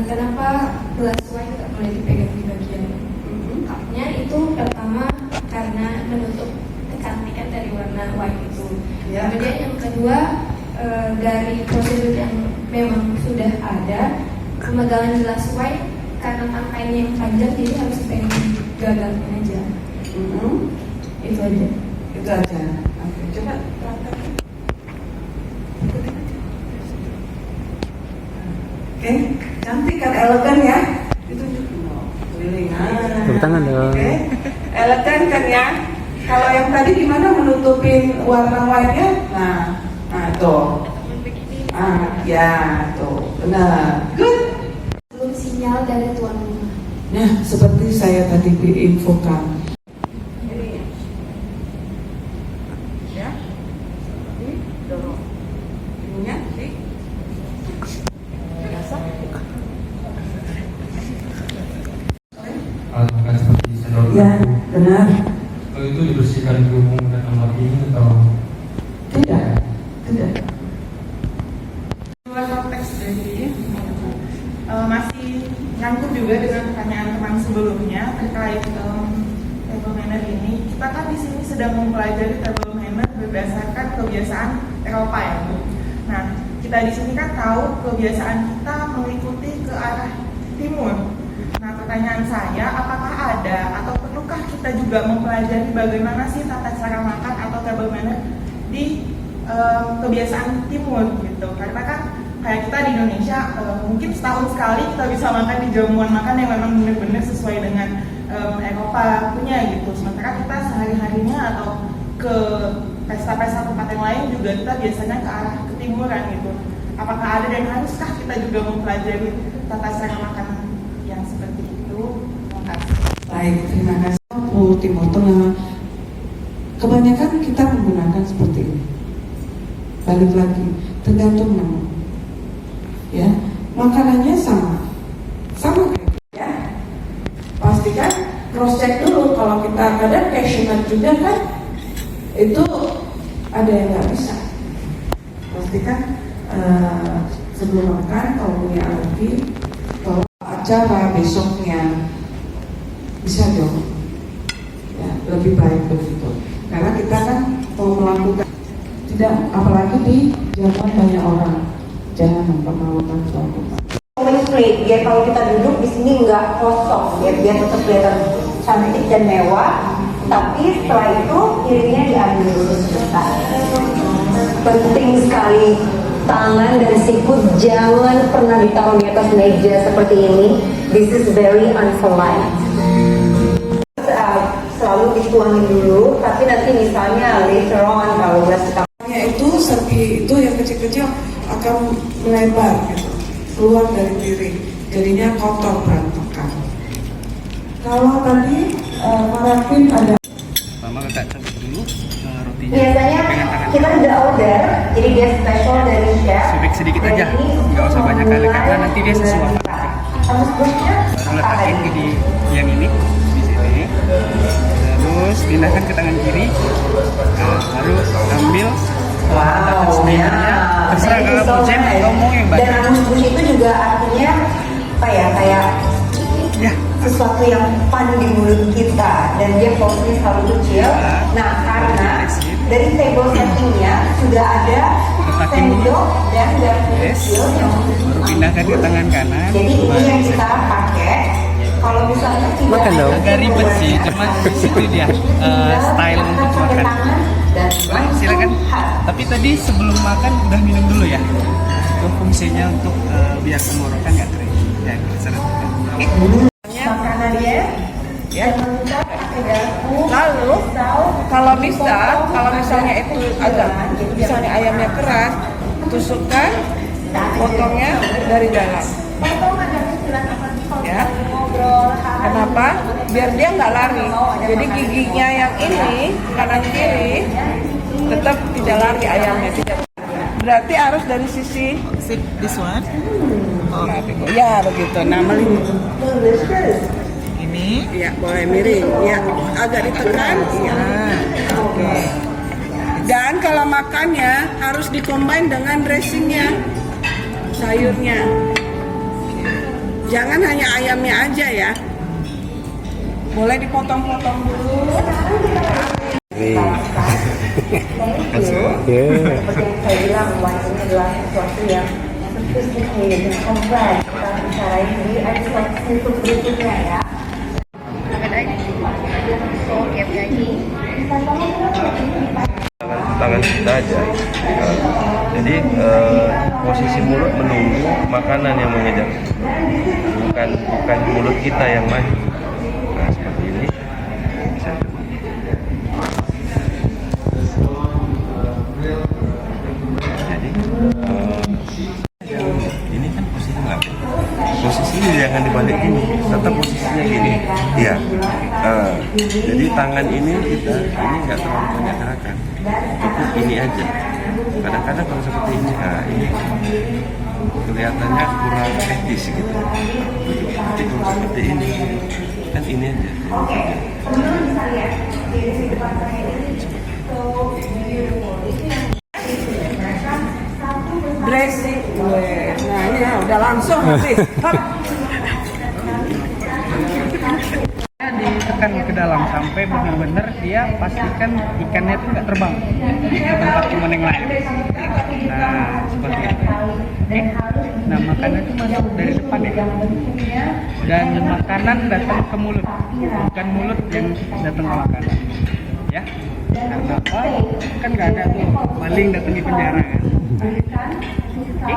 Kenapa gelas wine nggak boleh dipegang di bagian cupnya? Itu pertama karena menutup kecantikan dari warna wine itu. Kemudian yang kedua, dari prosedur yang memang sudah ada, pemegangan gelas wine karena tangkainya yang panjang jadi harus dipegang di gagalnya aja. Itu aja. Itu aja. Oke, coba praktekin. Oke, cantik kan, elegan ya? Itu keliling. Tepuk tangan dong. Oke, elegan kan ya? Kalau yang tadi gimana menutupin warna wine-nya? Nah tuh. Ya, tuh, benar. Good. Belum sinyal dari tuan rumah. Nah, seperti saya tadi diinfokan. Ini ya, ini dorong. Ininya, sih. Apakah seperti sedot? Ya, benar. Kalau itu dibersihkan dulu menggunakan lagi atau Tidak. Luar konteks dari masih nyangkut juga dengan pertanyaan teman sebelumnya terkait table manner ini. Kita kan di sini sedang mempelajari table manner berdasarkan kebiasaan Eropa ya, Bu. Nah, kita di sini kan tahu kebiasaan kita mengikuti ke arah timur. Nah, pertanyaan saya, apakah ada atau perlukah kita juga mempelajari bagaimana sih tata cara makan atau table manner di kebiasaan timur gitu? Karena kan kayak kita di Indonesia mungkin setahun sekali kita bisa makan di jamuan makan yang memang benar-benar sesuai dengan Eropa punya gitu. Sementara kita sehari-harinya atau ke pesta-pesta tempat yang lain juga kita biasanya ke arah ketimuran gitu. Apakah ada dan haruskah kita juga mempelajari tata cara makan yang seperti itu? Terima kasih. Baik, terima kasih. Timur Tengah. Kebanyakan kita menggunakan seperti ini. Balik lagi, tergantung menu. Ya, makanannya sama kayak ya. Pastikan cross check dulu. Kalau kita kadang cashew nut juga kan, itu ada yang nggak bisa. Pastikan sebelum makan kalau punya alergi, kalau acara besoknya bisa dong. Ya, lebih baik begitu. Karena kita kan mau melakukan tidak, apalagi di jamuan banyak orang. Jangan mempermalukan tuan rumah. Straight, biar kalau kita duduk di sini nggak kosong, biar tetap kelihatan cantik dan mewah. Tapi setelah itu piringnya diambil dulu sebentar. Penting sekali, tangan dan sikut jangan pernah ditaruh di atas meja seperti ini. This is very unpolite. Selalu dituangin dulu, tapi nanti misalnya later on kalau udah itu segi itu yang kecil-kecil akan melebar gitu, keluar dari piring, jadinya kotor berantakan. Kalau tadi parafin ada. Mama kakak cabut dulu rotinya. Biasanya kita udah order, jadi dia special dari chef. Sobek sedikit aja, nggak usah banyak kali karena nanti dia sesuap. Baru letakin di yang ini di sini, terus pindahkan ke tangan kiri, baru ambil. Wow, steamernya terserah kalau mau jam atau mau yang banyak. Dan angus itu juga artinya apa ya, kayak sesuatu yang fun di mulut kita, dan dia porsinya selalu kecil. Nah, karena dari table settingnya sudah ada sendok dan garpu kecil yang baru pindahkan ke tangan kanan. jadi ini yang kita pakai. Kalau misalnya tidak Makan dong. agak ribet sih, cuma itu dia style untuk makan. Boleh, silakan. Tapi tadi sebelum makan udah minum dulu ya. Itu fungsinya untuk biar tenggorokan nggak kering. Ya, seret. Makanannya ya. Lalu kalau misalnya itu agak misalnya ayamnya keras, tusukkan potongnya dari dalam. Ya. Kenapa? Biar dia nggak lari. Jadi giginya yang ini kanan kiri tetap tidak lari ayamnya. Berarti harus dari sisi This one? ya begitu. Nah, Ini? ya boleh miring. Ya agak ditekan. Ya. Oke. Dan kalau makannya harus dikombin dengan dressingnya, sayurnya. Jangan hanya ayamnya aja ya. Boleh dipotong-potong dulu. Seperti yang saya bilang, wine ini adalah sesuatu yang sophisticated dan kompleks. Kita bicara ini, ada untuk berikutnya ya. Tangan kita aja. Jadi posisi mulut menunggu makanan yang mengejar, bukan mulut kita yang maju. Nah seperti ini bisa. Jadi ini kan posisi nggak. Posisinya jangan dibalik gini, tetap posisinya gini. Iya. Jadi tangan ini kita ini nggak terlalu banyak gerakan, cukup ini aja. Kadang-kadang kalau seperti ini, ini kelihatannya kurang etis gitu. Tapi kalau seperti ini kan ini aja. Dressing. Nah ini ya, udah langsung habis. Ditekan ke dalam sampai benar-benar dia pastikan ikannya itu nggak terbang ke tempat timun yang lain. Nah seperti itu. Oke. Nah makanan itu masuk dari depan ya. Dan makanan datang ke mulut, bukan mulut yang datang ke makanan. Ya. Karena apa? Kan nggak ada tuh maling datang di penjara kan. Oke.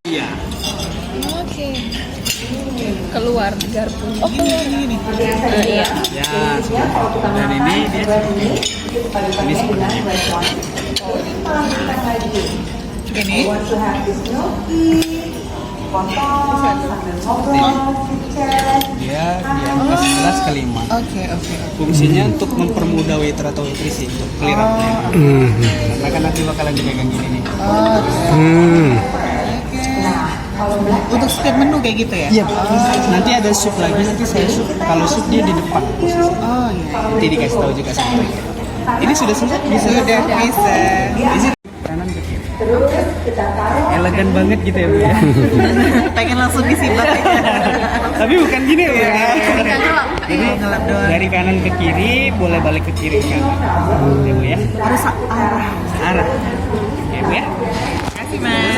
Iya. Oke. Keluar garpu. Oh, Ini. iya. Ya, dan ini dia ini seperti ini. Dia di angka 11 ke 5. Oke. Fungsinya untuk mempermudah waiter atau waitress untuk clear-up-nya. Karena kan nanti bakalan dipegang gini nih. Untuk setiap menu kayak gitu ya? Iya. Nanti ada sup lagi, nanti saya sup. Kalau sup dia di depan posisi. Oh iya. Nanti dikasih tahu juga sama mereka. Ini sudah selesai? Sudah bisa. Isi kanan ke kiri. Elegan banget gitu ya Bu ya. Pengen langsung disibat aja. Tapi bukan gini ya Bu ya. Jadi ngelap doang. dari kanan ke kiri, boleh balik ke kiri ke kanan. Ya Bu ya. Harus arah. Arah. Ya Bu ya. Kasih Mas.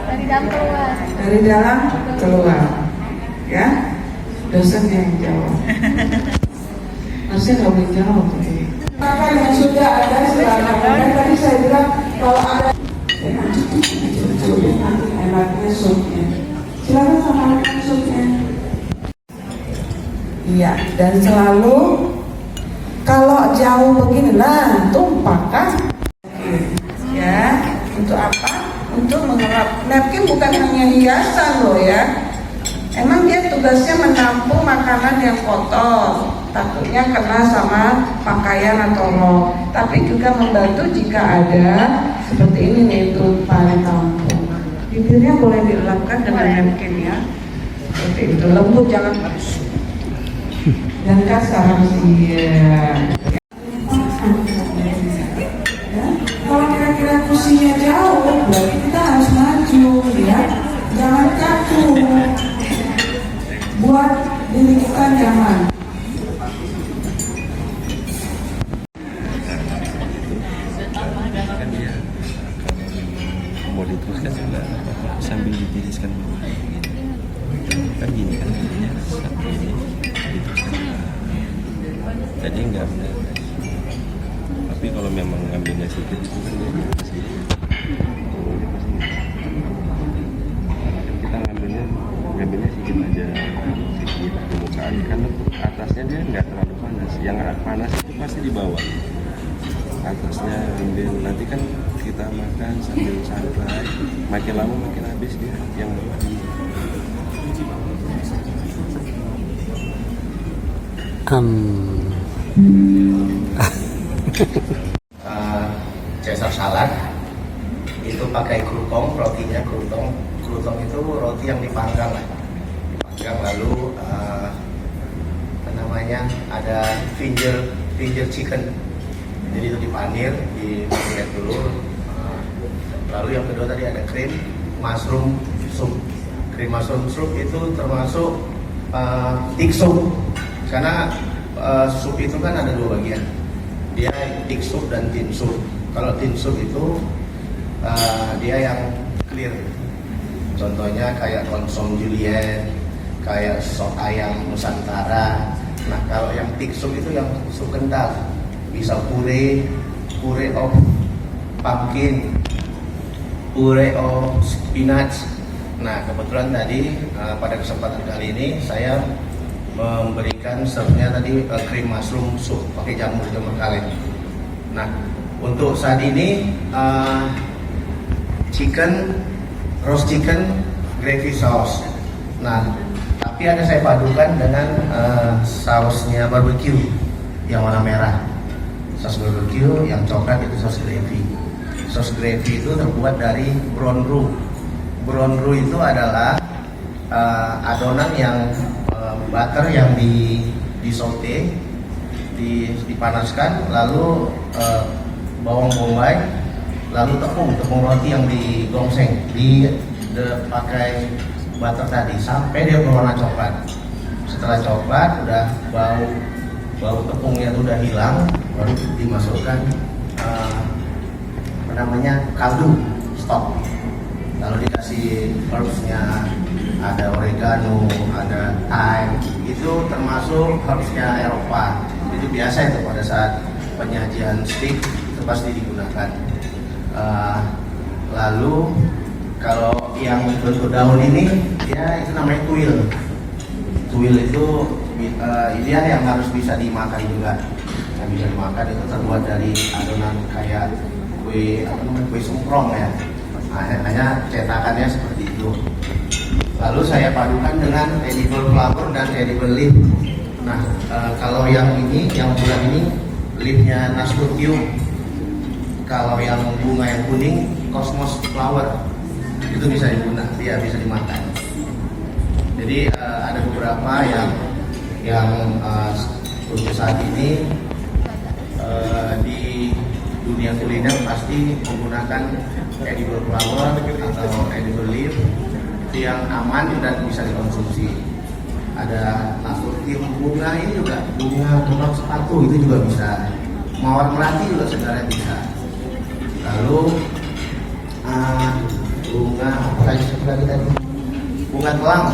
Dari dalam keluar. Dari dalam keluar. Ya. Dosen yang jawab. Harusnya nggak boleh jawab. Maka yang sudah ada silakan. Dan tadi saya bilang kalau ada enaknya supnya. Silakan sama supnya. Iya, dan selalu kalau jauh begini, nah tumpahkan. Ya, untuk apa? Untuk mengelap. Napkin bukan hanya hiasan loh ya. Emang dia tugasnya menampung makanan yang kotor, takutnya kena sama pakaian atau rok. Tapi juga membantu jika ada seperti ini nih tumpahan tampung. Bibirnya boleh dielapkan dengan napkin ya. Seperti itu, lembut jangan halus. Dan kasar sih. Kalau kira-kira kursinya jauh, berarti kita harus maju ya. Jangan kaku. Buat diri kita nyaman. Kan dia mau diteruskan juga sambil ditiriskan kan gini kan jadinya satu ini diteruskan jadi enggak benar. Tapi kalau memang ngambilnya sedikit itu kan dia pasti kita ngambilnya sedikit aja, sedikit permukaan karena atasnya dia nggak terlalu panas. Yang panas itu pasti di bawah, atasnya ambil. Nanti kan kita makan sambil santai, makin lama makin habis dia yang bawah ini. Caesar salad itu pakai krutong, rotinya krutong itu roti yang dipanggang lalu apa namanya ada finger chicken, jadi itu dipanir dulu. Lalu yang kedua tadi ada krim mushroom soup. Cream mushroom soup itu termasuk thick soup, karena sup itu kan ada dua bagian, dia thick soup dan thin soup. Kalau thin soup itu dia yang clear, contohnya kayak konsum julienne, kayak sop ayam nusantara. Nah kalau yang thick soup itu yang sup kental, bisa puree of pumpkin, puree of spinach. Nah kebetulan tadi pada kesempatan kali ini saya memberikan serve-nya tadi cream mushroom soup pakai jamur kalen. Nah untuk saat ini roast chicken gravy sauce. Nah tapi ada saya padukan dengan sausnya barbecue yang warna merah. Saus barbecue yang coklat itu saus gravy. Saus gravy itu terbuat dari brown roux. Brown roux itu adalah adonan yang butter yang disaute, dipanaskan, lalu bawang bombay, lalu tepung roti yang digongseng, pakai butter tadi sampai dia berwarna coklat. Setelah coklat, udah bau tepungnya itu udah hilang, baru dimasukkan kaldu stok. Lalu dikasih herbsnya, ada oregano, ada thyme, itu termasuk herbsnya Eropa. Itu biasa itu pada saat penyajian steak itu pasti digunakan. Lalu kalau yang bentuk daun ini, ya itu namanya tuil. Tuil itu dia yang harus bisa dimakan juga. Yang bisa dimakan itu terbuat dari adonan kayak kue sumprong ya. Hanya cetakannya seperti itu. Lalu saya padukan dengan edible flower dan edible leaf. Nah, kalau yang ini, yang bulan ini, leafnya nasturtium. Kalau yang bunga yang kuning, cosmos flower. Itu bisa digunakan, dia bisa dimakan. Jadi ada beberapa yang untuk saat ini di dunia kuliner pasti menggunakan edible flower atau edible leaf itu yang aman dan bisa dikonsumsi. Ada nasturtium, bunga ini juga, bunga sepatu itu juga bisa, mawar melati juga sebenarnya bisa. Lalu bunga apa lagi tadi? Bunga telang,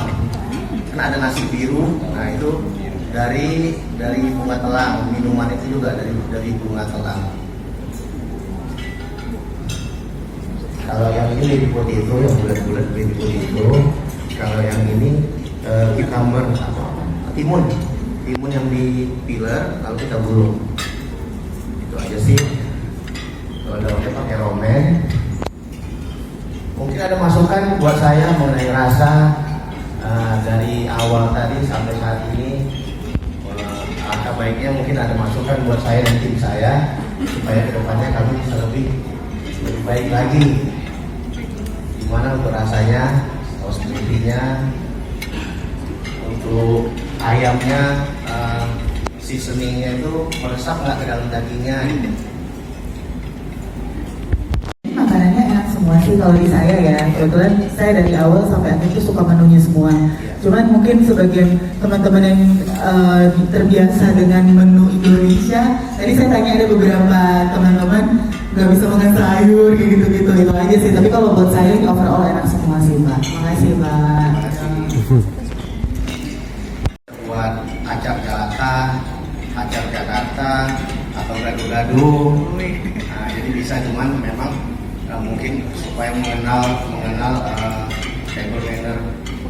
kan ada nasi biru, nah itu dari bunga telang. Minuman itu juga dari bunga telang. Kalau yang ini baby potato, yang bulat-bulat baby potato. Kalau yang ini cucumber atau timun yang dipiler lalu kita gulung. Itu aja sih. Kalau daunnya pakai romen. Mungkin ada masukan buat saya mengenai rasa dari awal tadi sampai saat ini. Alangkah baiknya mungkin ada masukan buat saya dan tim saya supaya kedepannya kami bisa lebih baik lagi. Gimana untuk rasanya, saus gravy-nya, untuk ayamnya, seasoningnya itu meresap nggak ke dalam dagingnya gitu. Makanannya enak semua sih kalau di saya ya. Kebetulan saya dari awal sampai akhir itu suka menunya semua. Cuman mungkin sebagian teman-teman yang terbiasa dengan menu Indonesia, tadi saya tanya ada beberapa teman-teman nggak bisa makan sayur kayak gitu-gitu, itu aja sih. Tapi kalau buat saya overall enak semua sih Mbak. Makasih Mbak. Buat acar Jakarta atau gado-gado, nah, jadi bisa, cuman memang mungkin supaya mengenal table manner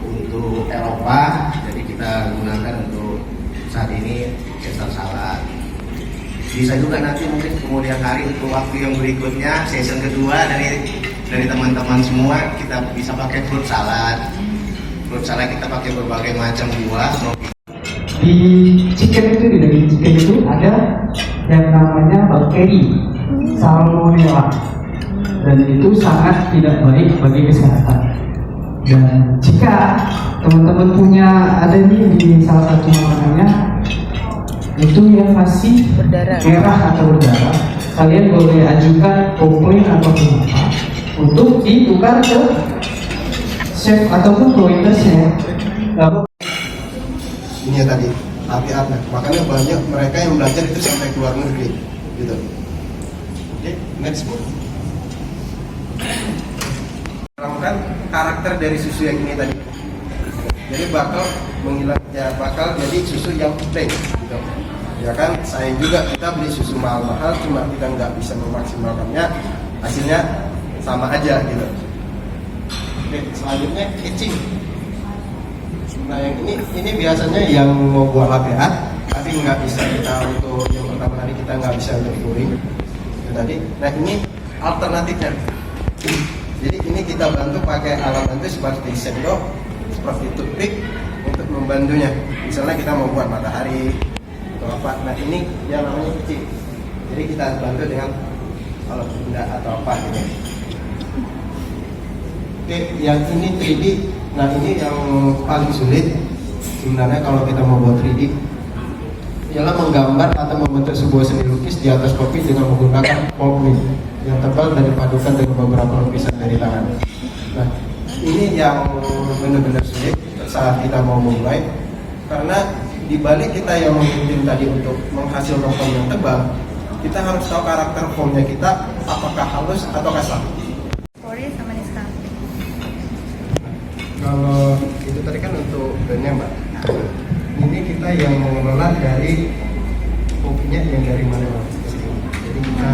untuk Eropa, jadi kita gunakan untuk saat ini Caesar salad. Bisa juga nanti mungkin kemudian hari untuk waktu yang berikutnya, season kedua dari teman-teman semua, kita bisa pakai fruit salad. Fruit salad kita pakai berbagai macam buah. Di chicken itu, di daging chicken itu ada yang namanya bakteri salmonella, dan itu sangat tidak baik bagi kesehatan. Dan jika teman-teman punya ada di salah satu makanannya itu yang masih merah atau berdarah, kalian boleh ajukan komplain atau apa untuk ditukar ke chef ataupun co-waitersnya Ini ya tadi hati-hati. Makanya banyak mereka yang belajar itu sampai ke luar negeri, gitu. Oke, next book. Terangkan karakter dari susu yang ini tadi. Jadi bakal bakal jadi susu yang plain, gitu. Ya kan, sayang juga kita beli susu mahal-mahal, cuma kita nggak bisa memaksimalkannya, hasilnya sama aja, gitu. Oke, selanjutnya etching. Nah yang ini biasanya yang mau buat HPA, tapi nggak bisa kita untuk yang pertama kali kita nggak bisa untuk touring. Tadi, nah ini alternatifnya. Jadi ini kita bantu pakai alat bantu seperti sendok, seperti toothpick untuk membantunya. Misalnya kita mau buat matahari atau apa. Nah ini yang namanya kecil. Jadi kita bantu dengan alat benda atau apa gitu. Oke, yang ini 3D. Nah ini yang paling sulit sebenarnya kalau kita mau buat 3D, ialah menggambar atau membentuk sebuah seni lukis di atas kopi dengan menggunakan pulp mill yang tebal dan dipadukan dengan beberapa lukisan dari tangan. Nah ini yang benar-benar sulit saat kita mau memulai, karena dibalik kita yang mengikuti tadi untuk menghasilkan foam yang tebal, kita harus tahu karakter foamnya kita apakah halus atau kasar. Kalau itu tadi kan untuk brandnya Mbak. Ini kita yang mengelola dari kopinya yang dari mana Mbak? Jadi kita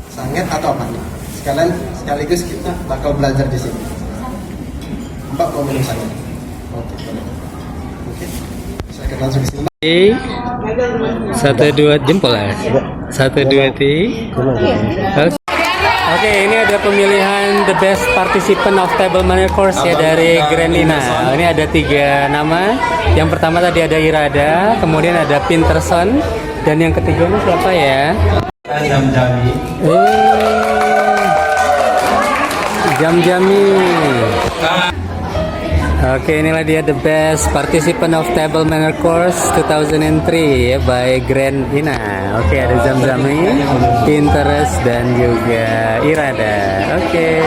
sanget atau apa? Sekaligus kita bakal belajar di sini. Mbak mau minum sanget? Oke, boleh. Oke, saya akan langsung ke sini. 1, 2 jempol ya. 1, 2, 3. Oke, ini ada pemilihan the best participant of table manner course ya dari Grand Ina. Ini ada 3 nama. Yang pertama tadi ada Irada, kemudian ada Pinterson, dan yang ketiganya siapa ya? Jam-jami. Jam-jami. Oke, inilah dia the best participant of table manner course 2003 ya by Grand Ina. Oke, ada Jam-jami, Pinterest dan juga Irada. Oke.